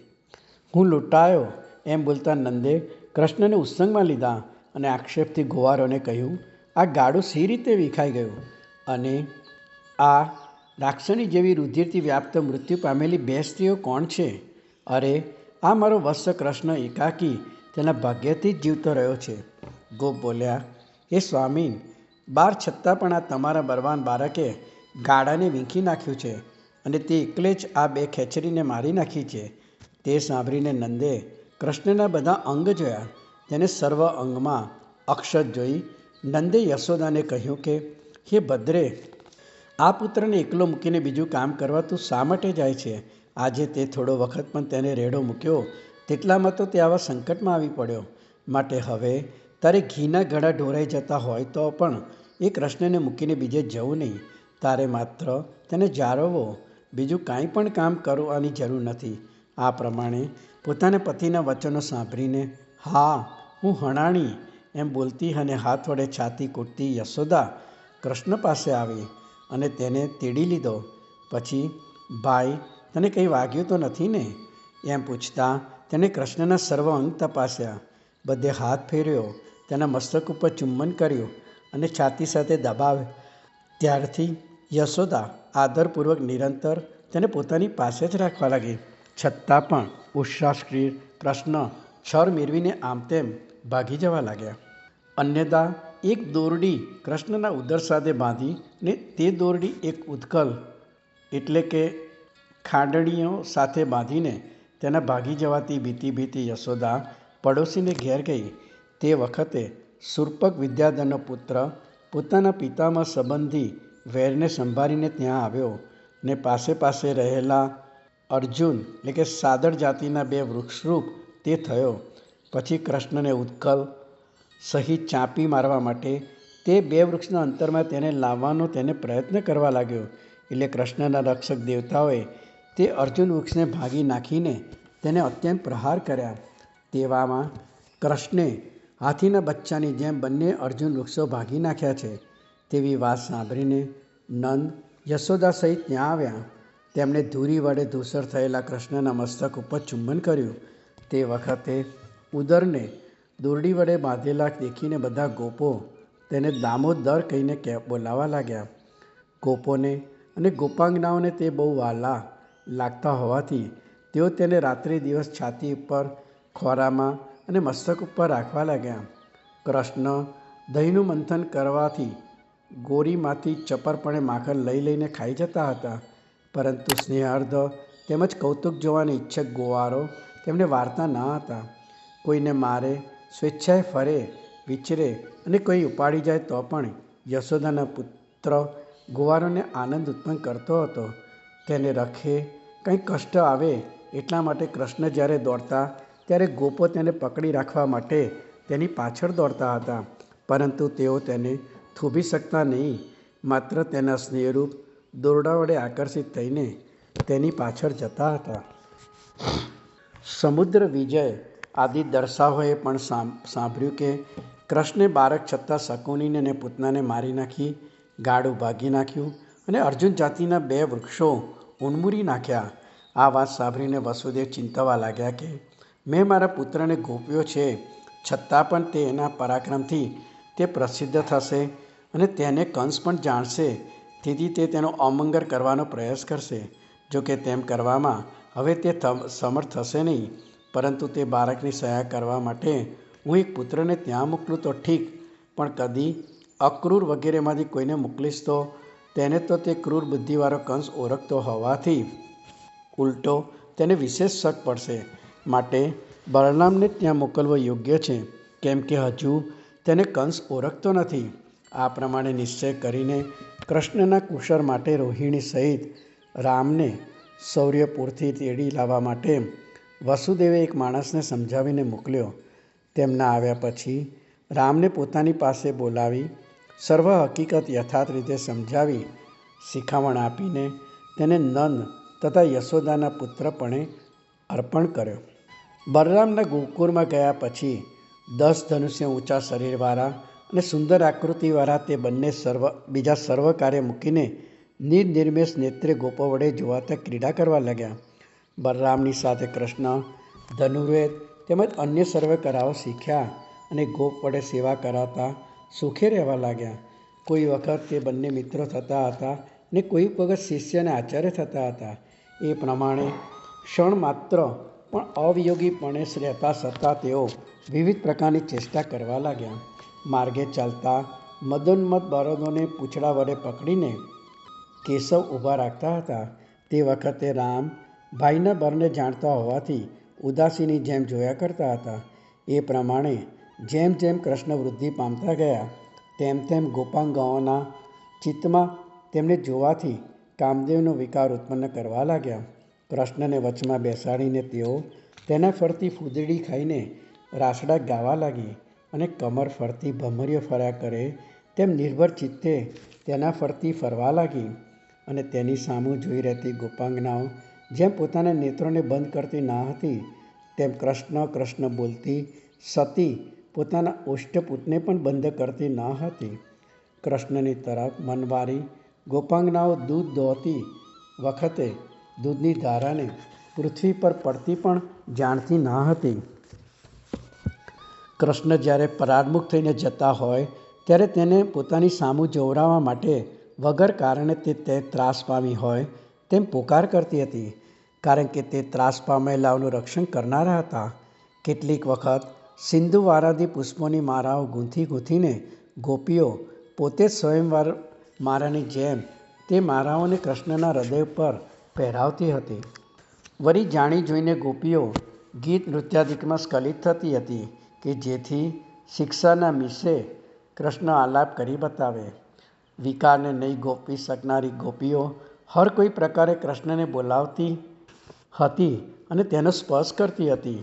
હું લૂંટાયો એમ બોલતા નંદે કૃષ્ણને ઉત્સંગમાં લીધા અને આક્ષેપથી ગોવારોને કહ્યું, આ ગાડું સી રીતે વિખાઈ ગયું? અને આ રાક્ષસની જેવી રુધિરથી વ્યાપ્ત મૃત્યુ પામેલી 2 સ્ત્રીઓ કોણ છે? અરે, આ મારો વત્સ કૃષ્ણ એકાકી તેના ભાગ્યથી જ જીવતો રહ્યો છે. ગોપ બોલ્યા, હે સ્વામી, 12 છતાં પણ આ તમારા બળવાન બાળકે ગાડાને વીંખી નાખ્યું છે અને તે એકલે જ આ 2 ખેચરીને મારી નાખી છે. તે સાંભળીને નંદે કૃષ્ણના બધા અંગ જોયા. તેને સર્વ અંગમાં અક્ષત જોઈ નંદે યશોદાને કહ્યું કે હે ભદ્રે, આ પુત્રને એકલો મૂકીને બીજું કામ કરવા તું શા માટે જાય છે? આજે તે થોડો વખત પણ તેને રેડો મૂક્યો તેટલામાં તો તે આવા સંકટમાં આવી પડ્યો. માટે હવે તારે ઘીના ઘડા ઢોરાઈ જતા હોય તો પણ એ કૃષ્ણને મૂકીને બીજે જવું નહીં. તારે માત્ર તેને જાળવવો, બીજું કાંઈ પણ કામ કરવાની જરૂર નથી. આ પ્રમાણે પોતાના પતિના વચનો સાંભળીને હા, હું હણાણી એમ બોલતી અને હાથ વડે છાતી કૂટતી યશોદા કૃષ્ણ પાસે આવી અને તેને તેડી લીધો. પછી, ભાઈ, તને કંઈ વાગ્યું તો નથી ને? એમ પૂછતા તેણે કૃષ્ણના સર્વ અંગ તપાસ્યા, બધે હાથ ફેર્યો, તેના મસ્તક ઉપર ચુંબન કર્યું અને છાતી સાથે દબાવ્યો. ત્યારથી યશોદા આદરપૂર્વક નિરંતર તેને પોતાની પાસે જ રાખવા લાગી. છતાં પણ ઉત્સાહી કૃષ્ણ છર મેળવીને આમ તેમ ભાગી જવા લાગ્યા. અન્યદા એક દોરડી કૃષ્ણના ઉદર સાથે બાંધી ને તે દોરડી એક ઉત્કલ એટલે કે ખાંડણીઓ સાથે બાંધીને તેના ભાગી જવાથી ભીતી યશોદા પડોશીને ઘેર ગઈ. તે વખતે શૂર્પક વિદ્યાધરનો પુત્ર પોતાના પિતામાં સંબંધી વેરને સંભાળીને ત્યાં આવ્યો ને પાસે રહેલા અર્જુન એટલે કે સાદર જાતિના 2 વૃક્ષરૂપ તે થયો. પછી કૃષ્ણને ઉત્કલ સહિત ચાંપી મારવા માટે તે 2 વૃક્ષના અંતરમાં તેને લાવવાનો તેને પ્રયત્ન કરવા લાગ્યો. એટલે કૃષ્ણના રક્ષક દેવતાઓએ તે અર્જુન વૃક્ષને ભાગી નાખીને તેને અત્યંત પ્રહાર કર્યા. તેવામાં કૃષ્ણે હાથીના બચ્ચાની જેમ બંને અર્જુન વૃક્ષો ભાગી નાખ્યા છે તેવી વાત સાંભળીને નંદ યશોદા સહિત ત્યાં આવ્યા. તેમણે ધૂરી વડે ધૂસર થયેલા કૃષ્ણના મસ્તક ઉપર ચુંબન કર્યું. તે વખતે ઉદરને દોરડી વડે બાંધેલા દેખીને બધા ગોપો તેને દામોદર કહીને બોલાવા લાગ્યા. ગોપોને અને ગોપાંગનાઓને તે બહુ વહાલા લાગતા હોવાથી તેઓ તેને રાત્રિ દિવસ છાતી ઉપર, ખોરામાં અને મસ્તક ઉપર રાખવા લાગ્યા. કૃષ્ણ દહીંનું મંથન કરવાથી ગોરીમાંથી ચપરપણે માખણ લઈ લઈને ખાઈ જતા હતા, પરંતુ સ્નેહાર્ધ તેમજ કૌતુક જોવાની ઈચ્છક ગોવારો તેમને વારતા ન હતા. કોઈને મારે, સ્વેચ્છાએ ફરે, વિચરે અને કોઈ ઉપાડી જાય તો પણ યશોદાના પુત્ર ગોવારોને આનંદ ઉત્પન્ન કરતો હતો. તેને રખે કંઈ કષ્ટ આવે એટલા માટે કૃષ્ણ જ્યારે દોડતા ત્યારે ગોપો તેને પકડી રાખવા માટે તેની પાછળ દોડતા હતા, પરંતુ તેઓ તેને થોભી શકતા નહીં, માત્ર તેના સ્નેહરૂપ દોરડા વડે આકર્ષિત થઈને તેની પાછળ જતા હતા. સમુદ્ર વિજય આદિ દર્શાઓએ પણ સાંભળ્યું કે કૃષ્ણે બાળક છતાં શકુનીને અને પૂતનાને મારી નાખી, ગાડું ભાગી નાખ્યું અને અર્જુન જાતિના 2 વૃક્ષો ઉન્મૂરી નાખ્યા. આ વાત સાંભળીને વસુદેવ ચિંતવા લાગ્યા કે મેં મારા પુત્રને ગોપ્યો છે, છતાં પણ તે એના પરાક્રમથી તે પ્રસિદ્ધ થશે અને તેને કંસ પણ જાણશે, તેથી તે તેનો અમંગળ કરવાનો પ્રયાસ કરશે. જોકે તેમ કરવામાં હવે તે સમર્થ થશે નહીં, પરંતુ તે બાળકની સહાય કરવા માટે હું એક પુત્રને ત્યાં મોકલું તો ઠીક, પણ કદી અક્રૂર વગેરેમાંથી કોઈને મોકલીશ તો તેને તો તે ક્રૂર બુદ્ધિવાળો કંસ ઓળખતો હોવાથી ઉલટો તેને વિશેષ શક પડશે. માટે બલરામને ત્યાં મોકલવો યોગ્ય છે, કેમ કે હજુ તેને કંસ ઓળખતો નથી. આ પ્રમાણે નિશ્ચય કરીને કૃષ્ણના કુશળ માટે રોહિણી સહિત રામને શૌર્યપુરથી તેડી લાવવા માટે વસુદેવે એક માણસને સમજાવીને મોકલ્યો. તેમના આવ્યા પછી રામને પોતાની પાસે બોલાવી સર્વ હકીકત યથાર્થ રીતે સમજાવી શિખામણ આપીને તેને નંદ તથા યશોદાના પુત્રપણે અર્પણ કર્યો. બલરામના ગોકુળમાં ગયા પછી 10 ધનુષ્ય ઊંચા શરીરવાળા અને સુંદર આકૃતિવાળા તે બંને બીજા સર્વ કાર્ય મૂકીને નિર્નિમેષ નેત્રે ગોપો વડે જોવાતા ક્રીડા કરવા લાગ્યા. બલરામની સાથે કૃષ્ણ ધનુર્વેદ તેમજ અન્ય સર્વ કરાઓ શીખ્યા અને ગોપ વડે સેવા કરાતા સુખે રહેવા લાગ્યા. કોઈ વખત તે બંને મિત્રો થતા હતા ને કોઈ વખત શિષ્ય અને આચાર્ય થતા હતા. એ પ્રમાણે ક્ષણ માત્ર પણ અવિયોગીપણે રહેતા છતાં તેઓ વિવિધ પ્રકારની ચેષ્ટા કરવા લાગ્યા. માર્ગે ચાલતા મદોન્મત્ત બળદોને પૂંછડા વડે પકડીને કેશવ ઊભા રાખતા હતા. તે વખતે રામ ભાઈના બળને જાણતા હોવાથી ઉદાસીની જેમ જોયા કરતા હતા. એ પ્રમાણે જેમ જેમ કૃષ્ણ વૃદ્ધિ પામતા ગયા તેમ તેમ ગોપાંગનાઓના ચિત્તમાં તેમને જોવાથી કામદેવનો વિકાર ઉત્પન્ન કરવા લાગ્યા. કૃષ્ણને વચમાં બેસાડીને તેઓ તેના ફરતી ફૂદડી ખાઈને રાસડા ગાવા લાગી અને કમર ફરતી ભમરીઓ ફર્યા કરે તેમ નિર્ભર ચિત્તે તેના ફરતી ફરવા લાગી. અને તેની સામું જોઈ રહેતી ગોપાંગનાઓ જેમ પોતાના નેત્રોને બંધ કરતી ન હતી, તેમ કૃષ્ણ કૃષ્ણ બોલતી સતી પોતાના ઓષ્ઠપૂતને પણ બંધ કરતી ન હતી. કૃષ્ણની તરફ મનવારી ગોપાંગનાઓ દૂધ દોહતી વખતે દૂધની ધારાને પૃથ્વી પર પડતી પણ જાણતી ન હતી. કૃષ્ણ જ્યારે પરાગમુખ થઈને જતા હોય ત્યારે તેને પોતાની સામું જોવરાવવા માટે વગર કારણે તે ત્રાસ પામી હોય તેમ પોકાર કરતી હતી, કારણ કે તે ત્રાસ પામેલાઓનું રક્ષણ કરનારા હતા. કેટલીક વખત સિંધુ વારાદી પુષ્પોની માળાઓ ગૂંથીને ગોપીઓ પોતે જ સ્વયંવર માળાની જેમ તે માળાઓને કૃષ્ણના હૃદય પર પહેરાવતી હતી. વળી જાણી જોઈને ગોપીઓ ગીત નૃત્યાદિકમાં સ્ખલિત થતી હતી કે જેથી શિક્ષાના મિશે કૃષ્ણ આલાપ કરી બતાવે. વિકારને નહીં ગોપવી શકનારી ગોપીઓ હર કોઈ પ્રકારે કૃષ્ણને બોલાવતી હતી અને તેનો સ્પર્શ કરતી હતી.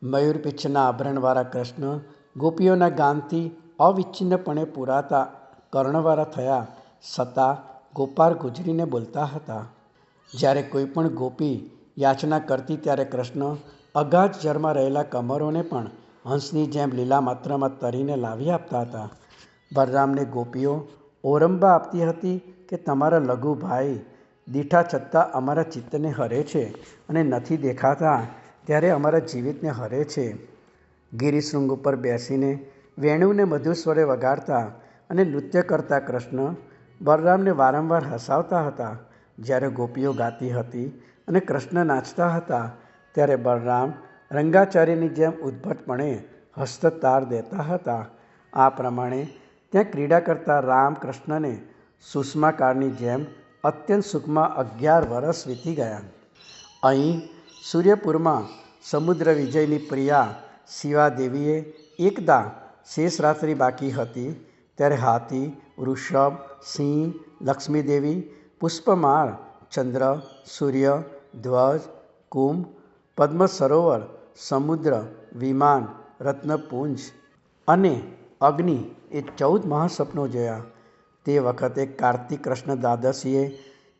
મયુરપીંછના આભરણવાળા કૃષ્ણ ગોપીઓના ગાનથી અવિચ્છિન્નપણે પુરાતા કર્ણવાળા થયા છતાં ગોપાળ ગુજરીને બોલતા હતા. જ્યારે કોઈ પણ ગોપી યાચના કરતી ત્યારે કૃષ્ણ અગાધ જળમાં રહેલા કમરોને પણ હંસની જેમ લીલા માત્રામાં તરીને લાવી આપતા હતા. બલરામને ગોપીઓ ઓરંબા આપતી હતી કે તમારા લઘુ ભાઈ દીઠા છતાં અમારા ચિત્તને હરે છે અને નથી દેખાતા ત્યારે અમારા જીવિતને હરે છે. ગિરિશૃંગ ઉપર બેસીને વેણુને મધુર સ્વરે વગાડતા અને નૃત્ય કરતા કૃષ્ણ બલરામને વારંવાર હસાવતા હતા. જ્યારે ગોપીઓ ગાતી હતી અને કૃષ્ણ નાચતા હતા ત્યારે બલરામ રંગાચાર્યની જેમ ઉદ્ભટપણે હસ્તતાર દેતા હતા. આ પ્રમાણે ત્યાં ક્રીડા કરતા રામ કૃષ્ણને સુષમાકાળની જેમ અત્યંત સુખમાં 11 વર્ષ વીતી ગયા. અહીં સૂર્યપુરમાં સમુદ્ર વિજયની પ્રિયા શિવાદેવીએ એકદા શેષ રાત્રિ બાકી હતી ત્યારે હાથી, વૃષભ, સિંહ, લક્ષ્મીદેવી, પુષ્પમાળ, ચંદ્ર, સૂર્ય, ધ્વજ, કુંભ, પદ્મ સરોવર, સમુદ્ર, વિમાન, રત્નપુંજ અને અગ્નિ એ 14 મહાસપનો જોયા. તે વખતે કાર્તિક કૃષ્ણ દ્વાદશીએ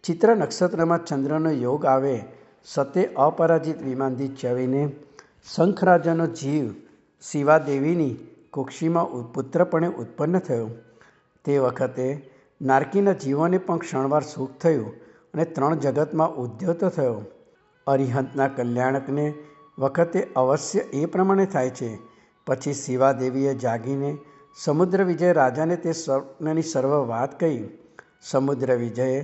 ચિત્ર નક્ષત્રમાં ચંદ્રનો યોગ આવે સતે અપરાજિત વિમાનથી ચવીને શંખરાજાનો જીવ શિવાદેવીની કુક્ષીમાં પુત્રપણે ઉત્પન્ન થયો. તે વખતે નારકીના જીવોને પણ ક્ષણવાર સુખ થયું અને 3 જગતમાં ઉદ્યોત થયો. અરિહંતના કલ્યાણકને વખતે અવશ્ય એ પ્રમાણે થાય છે. પછી શિવાદેવીએ જાગીને સમુદ્ર વિજય રાજાને તે સ્વપ્નની સર્વ વાત કહી. સમુદ્ર વિજયે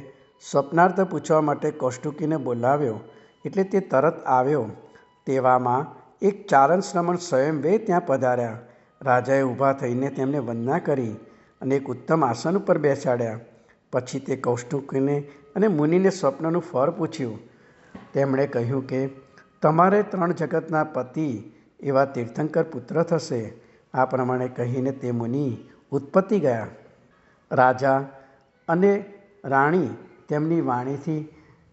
સ્વપ્નાર્થ પૂછવા માટે કૌષ્ટુકીને બોલાવ્યો એટલે તે તરત આવ્યો. તેવામાં એક ચારણ શ્રમણ સ્વયંવે ત્યાં પધાર્યા. રાજાએ ઊભા થઈને તેમને વંદના કરી અને એક ઉત્તમ આસન ઉપર બેસાડ્યા. પછી તે કૌષ્ટુકીને અને મુનિને સ્વપ્નનું ફળ પૂછ્યું. તેમણે કહ્યું કે તમારે 3 જગતના પતિ એવા તીર્થંકર પુત્ર થશે. આ પ્રમાણે કહીને તે મુનિ ઉત્પત્તિ ગયા. રાજા અને રાણી તેમની વાણીથી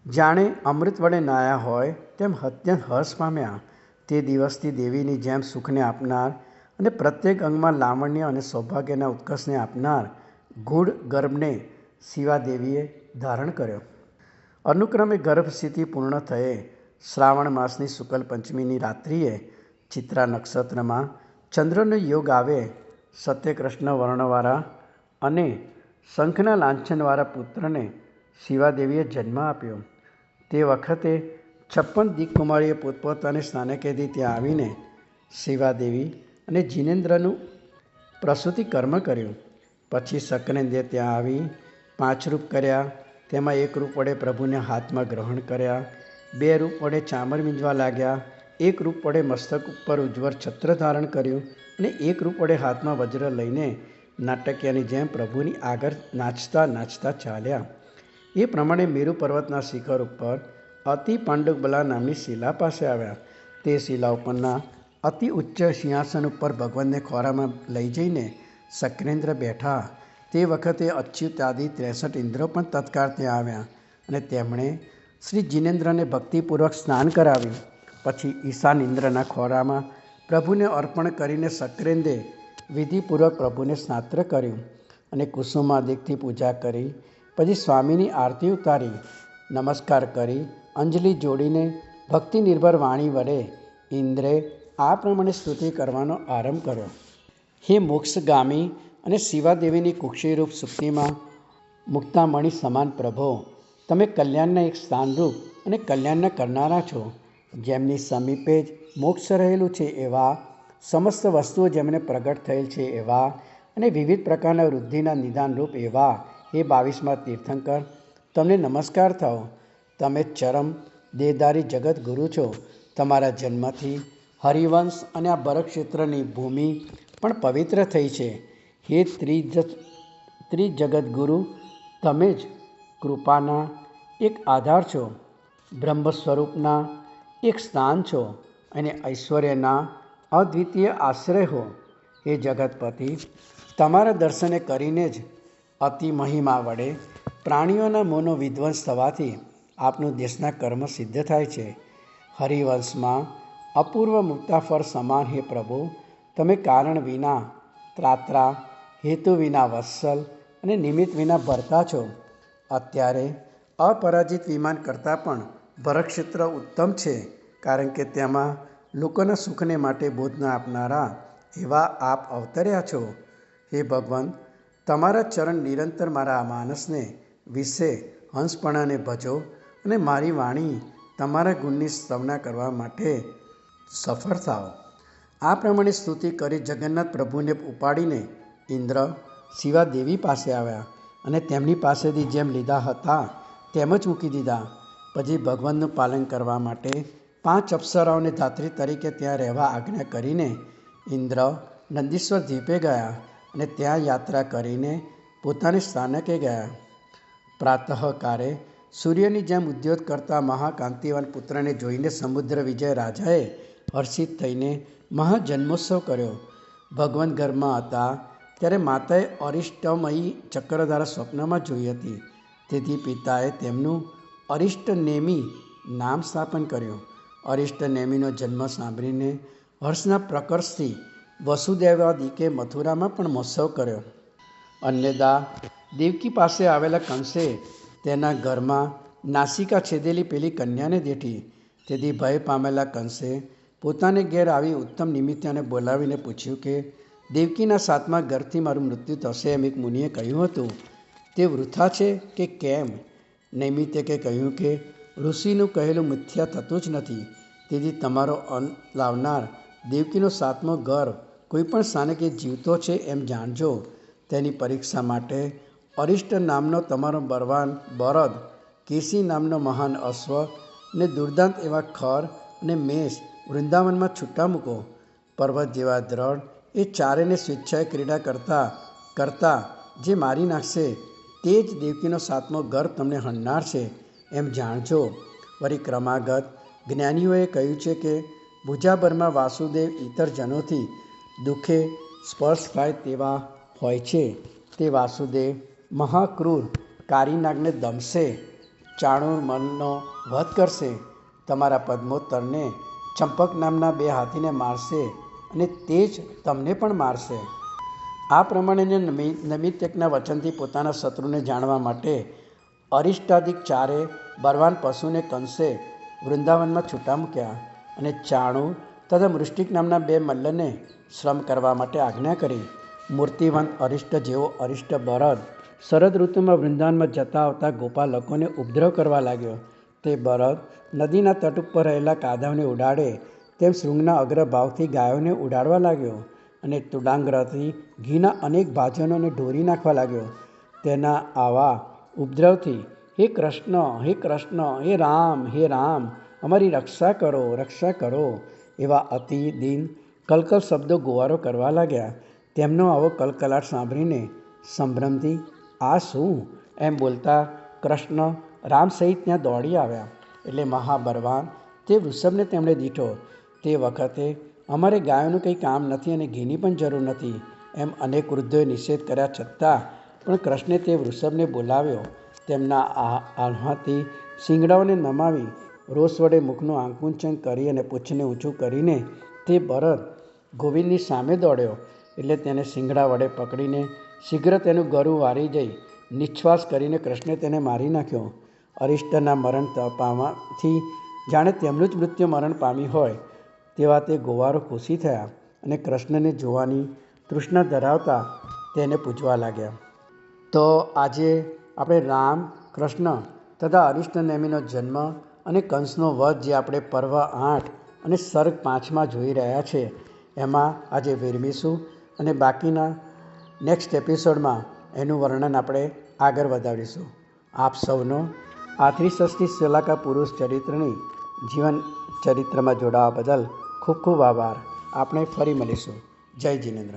જાણે અમૃત વડે નાયા હોય તેમ અત્યંત હર્ષ પામ્યા. તે દિવસથી દેવીની જેમ સુખને આપનાર અને પ્રત્યેક અંગમાં લાવણ્ય અને સૌભાગ્યના ઉત્કર્ષને આપનાર ગૂઢ ગર્ભને શિવાદેવીએ ધારણ કર્યો. અનુક્રમે ગર્ભસ્થિતિ પૂર્ણ થયે શ્રાવણ માસની શુક્લ પંચમીની રાત્રિએ ચિત્રા નક્ષત્રમાં ચંદ્રનો યોગ આવે સત્યકૃષ્ણ વર્ણવાળા અને શંખના લાંછનવાળા પુત્રને શિવાદેવીએ જન્મ આપ્યો. તે વખતે 56 દિક્કુમારીએ પોતપોતાને સ્નાનકેથી ત્યાં આવીને શિવાદેવી અને જીનેન્દ્રનું પ્રસૂતિ કર્મ કર્યું. પછી સક્રેન્દ્રે ત્યાં આવી 5 રૂપ કર્યા. તેમાં 1 રૂપ વડે પ્રભુને હાથમાં ગ્રહણ કર્યા, 2 રૂપ વડે ચામર વીંજવા લાગ્યા, 1 રૂપ વડે મસ્તક ઉપર ઉજ્જવળ છત્ર ધારણ કર્યું અને 1 રૂપ વડે હાથમાં વજ્ર લઈને નાટકીયાની જેમ પ્રભુની આગળ નાચતા નાચતા ચાલ્યા. એ પ્રમાણે મેરુ પર્વતના શિખર ઉપર અતિ પાંડુબલા નામની શિલા પાસે આવ્યા. તે શિલા ઉપરના અતિ ઉચ્ચ સિંહાસન ઉપર ભગવાનને ખોરામાં લઈ જઈને સક્રેન્દ્ર બેઠા. તે વખતે અચ્યુતાદિ 63 ઇન્દ્રો પણ તત્કાળ ત્યાં આવ્યા અને તેમણે શ્રી જીનેન્દ્રને ભક્તિપૂર્વક સ્નાન કરાવી. પછી ઈશાન ઇન્દ્રના ખોરામાં પ્રભુને અર્પણ કરીને સક્રેન્દ્રે વિધિપૂર્વક પ્રભુને સ્નાત્ર કર્યું અને કુસુમાદિકથી પૂજા કરી. પછી સ્વામીની આરતી ઉતારી નમસ્કાર કરી અંજલિ જોડીને ભક્તિ નિર્ભર વાણી વડે ઇન્દ્રે આ પ્રમાણે સ્તુતિ કરવાનો આરંભ કર્યો. હે મોક્ષગામી અને શિવાદેવીની કુક્ષીરૂપ સુક્તિમાં મુક્તામણી સમાન પ્રભો, તમે કલ્યાણના એક સ્થાનરૂપ અને કલ્યાણના કરનારા છો. જેમની સમીપે જ મોક્ષ રહેલું છે એવા, સમસ્ત વસ્તુઓ જેમને પ્રગટ થયેલ છે એવા અને વિવિધ પ્રકારના વૃદ્ધિના નિદાનરૂપ એવા હે 22મા તીર્થંકર, તમને નમસ્કાર થાઓ. તમે ચરમ દેહધારી જગત ગુરુ છો. તમારા જન્મથી હરિવંશ અને આ ભરતક્ષેત્રની ભૂમિ પણ પવિત્ર થઈ છે. હે ત્રિજગત ગુરુ, તમે જ કૃપાના એક આધાર છો, બ્રહ્મ સ્વરૂપના એક સ્થાન છો અને ઐશ્વર્યના અદ્વિતીય આશ્રય હો. હે જગતપતિ, તમારા દર્શને કરીને જ અતિ મહિમા વડે પ્રાણીઓના મોહનો વિધ્વંસ થવાથી આપનું દેશના કર્મ સિદ્ધ થાય છે. હરિવંશમાં અપૂર્વ મુક્તાફળ સમાન હે પ્રભુ, તમે કારણ વિના ત્રાત્રા, હેતુ વિના વત્સલ અને નિમિત્ત વિના ભરતા છો. અત્યારે અપરાજિત વિમાન કરતાં પણ ભરતક્ષેત્ર ઉત્તમ છે, કારણ કે તેમાં લોકોના સુખને માટે બોધના આપનારા એવા આપ અવતર્યા છો. હે ભગવાન, તમારા ચરણ નિરંતર મારા માનસને વિશે હંસપણાને ભજો અને મારી વાણી તમારા ગુણની સ્તવના કરવા માટે સફળ થાઓ. આ પ્રમાણે સ્તુતિ કરી જગન્નાથ પ્રભુને ઉપાડીને ઇન્દ્ર શિવા દેવી પાસે આવ્યા અને તેમની પાસેથી જેમ લીધા હતા તેમ જ મૂકી દીધા. પછી ભગવાનનું પાલન કરવા માટે 5 અપ્સરાઓને ધાત્રી તરીકે ત્યાં રહેવા આજ્ઞા કરીને ઇન્દ્ર નંદીશ્વર દ્વીપે ગયા અને ત્યાં યાત્રા કરીને પોતાને સ્થાનકે ગયા. પ્રાતઃકાળે સૂર્યની જેમ ઉદ્યોત કરતા મહાકાંતિવાન પુત્રને જોઈને સમુદ્ર વિજય રાજાએ હર્ષિત થઈને મહાજન્મોત્સવ કર્યો. ભગવાન ઘરમાં હતા ત્યારે માતાએ અરિષ્ટમયી ચક્રધારા સ્વપ્નમાં જોઈ હતી. તેથી પિતાએ તેમનું અરિષ્ટનેમિ નામ સ્થાપન કર્યું. અરિષ્ટનેમિનો જન્મ સાંભળીને હર્ષના પ્રકર્ષથી વસુદેવાદિકે મથુરામાં પણ મહોત્સવ કર્યો. અન્યદા દેવકી પાસે આવેલા કંસે તેના ઘરમાં નાસિકા છેદેલી પેલી કન્યાને દેઠી. તેથી ભય પામેલા કંસે પોતાને ઘેર આવી ઉત્તમ નિમિત્તને બોલાવીને પૂછ્યું કે દેવકીના 7મા ગર્ભથી મારું મૃત્યુ થશે એમ એક મુનિએ કહ્યું હતું, તે વૃથા છે કે કેમ? નૈમિત્ય કહ્યું કે ઋષિનું કહેલું મિથ્યા થતું જ નથી. તેથી તમારો અંત લાવનાર દેવકીનો 7મો ગર્ભ કોઈ પણ સ્થાનકે જીવતો છે એમ જાણજો. તેની પરીક્ષા માટે અરિષ્ટ નામનો તમારો બળવાન બળદ, કેસી નામનો મહાન અશ્વ ને દુર્દાંત એવા ખર અને મેષ વૃંદાવનમાં છૂટા મૂકો. પર્વત જેવા દ્રઢ એ ચારેને સ્વેચ્છાએ ક્રીડા કરતા જે મારી નાખશે તે જ દેવકીનો 7મો ગર્ભ તમને હણનાર છે એમ જાણજો. વળી ક્રમાગત જ્ઞાનીઓએ કહ્યું છે કે ભુજાભરમાં વાસુદેવ ઇતર જનોથી દુઃખે સ્પર્શ થાય તેવા હોય છે. તે વાસુદેવ મહાક્રૂર કારીનાગને દમશે, ચાણૂર મનનો વધ કરશે, તમારા પદ્મોત્તરને ચંપક નામના 2 હાથીને મારશે અને તે જ તમને પણ મારશે. આ પ્રમાણે નૈમિત્યકના વચનથી પોતાના શત્રુને જાણવા માટે અરિષ્ટાદિક 4 બળવાન પશુને કંસે વૃંદાવનમાં છૂટા મૂક્યા અને ચાણૂર તથા મૃષ્ટિક નામના 2 મલ્લને શ્રમ કરવા માટે આજ્ઞા કરી. મૂર્તિવંત અરિષ્ટ જેવો અરિષ્ટ બળદ શરદ ઋતુમાં વૃંદાવનમાં જતા આવતા ગોપાલકોને ઉપદ્રવ કરવા લાગ્યો. તે બળદ નદીના તટ ઉપર રહેલા કાદવને ઉડાડે તેમ શૃંગના અગ્રભાવથી ગાયોને ઉડાડવા લાગ્યો અને તુડાંગ્રથી ઘીના અનેક ભાજનોને ઢોરી નાખવા લાગ્યો. તેના આવા ઉપદ્રવથી હે કૃષ્ણ, હે કૃષ્ણ, હે રામ, અમારી રક્ષા કરો, રક્ષા કરો એવા અતિ દીન કલકલ શબ્દો ગોવારો કરવા લાગ્યા. તેમનો આવો કલકલાટ સાંભળીને સંભ્રમથી આ શું એમ બોલતા કૃષ્ણ રામ સહિત ત્યાં દોડી આવ્યા. એટલે મહાબળવાન તે વૃષભને તેમણે દીઠો. તે વખતે અમારે ગાયોનું કંઈ કામ નથી અને ઘીની પણ જરૂર નથી એમ અનેક વૃદ્ધોએ નિષેધ કર્યા છતાં પણ કૃષ્ણે તે વૃષભને બોલાવ્યો. તેમના આહ્વાથી શિંગડાઓને નમાવી રોષ વડે મુખનું આંકુંચન કરી અને પૂંછને ઊંચું કરીને તે બળદ ગોવિંદની સામે દોડ્યો. એટલે તેને શિંગડા વડે પકડીને શીઘ્ર તેનું ગળું વારી જઈ નિશ્વાસ કરીને કૃષ્ણે તેને મારી નાખ્યો. અરિષ્ટના મરણ પામવાથી જાણે તેમનું જ મૃત્યુ મરણ પામી હોય તેવા તે ગોવારો ખુશી થયા અને કૃષ્ણને જોવાની તૃષ્ણા ધરાવતા તેને પૂજવા લાગ્યા. તો આજે આપણે રામ, કૃષ્ણ તથા અરિષ્ટનેમિનો જન્મ અને કંસનો વધ જે આપણે પર્વ 8 અને સર્ગ 5માં જોઈ રહ્યા છે એમાં આજે વિરમીશું અને બાકીના નેક્સ્ટ એપિસોડમાં એનું વર્ણન આપણે આગળ વધારીશું. આપ સૌનો આ 360 શલાકા પુરુષ ચરિત્રની જીવન ચરિત્રમાં જોડાવા બદલ ખૂબ ખૂબ આભાર. આપણે ફરી મળીશું. જય જિનેન્દ્ર.